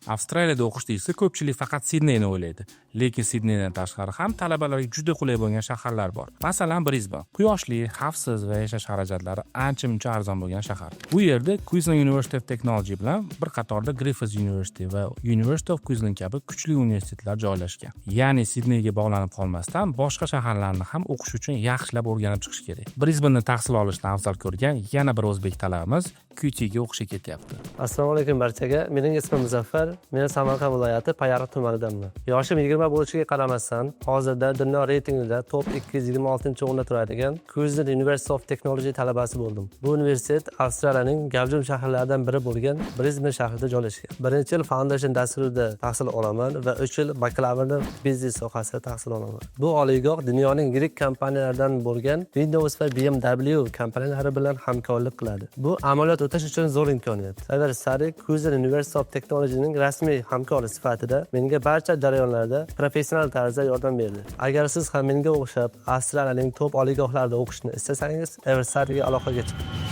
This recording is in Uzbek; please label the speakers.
Speaker 1: Avstraliyada o'qish deyilsa, ko'pchilik faqat Sidneyni o'ylaydi. Lekin Sidneydan tashqari ham talabalarga juda qulay bo'lgan shaharlar bor. Masalan, Brisbane. Quyoshli, xavfsiz va yashash xarajatlari ancha-muncha arzon bo'lgan shahar. Bu yerda Queensland University of Technology bilan bir qatorda Griffith University va University of Queensland kabi kuchli universitetlar joylashgan. Ya'ni Sidneyga bog'lanib qolmasdan boshqa shaharlarni ham o'qish uchun yaxshilab o'rganib chiqish kerak. Brisbaneda tahsil olishni afzal ko'rgan yana bir o'zbek talabamiz QTga o'qishga ketyapti.
Speaker 2: Assalomu alaykum barchaga. Mening ismim Muzaffar. Men Samarqand viloyati Payariq tumanidanman. Yoshim 20 bo'lishiga qaramasdan, hozirda dunyo reytingida top 226-o'rinda turadigan Queensland University of Technology talabasi bo'ldim. Bu universitet Avstraliyaning gavjum shaharlaridan biri bo'lgan Brisbane shahrida joylashgan. Birinchi yil Foundation dasturida tahsil olaman va 3 yil bakalavrni biznes sohasida tahsil olaman. Bu oliygoh dunyoning yirik kompaniyalaridan bo'lgan Windows va BMW kompaniyalari bilan hamkorlik qiladi. Bu amaliyot o'tash uchun zo'r imkoniyat. Agar Sarik Queensland University of Technology'ning rasmiy hamkori sifatida menga barcha jarayonlarda professional tarzda yordam berdi. Agar siz ham menga o'xshab Avstraliyaning top oliygohlarida o'qishni istasangiz, Eversarga aloqaga chiqing.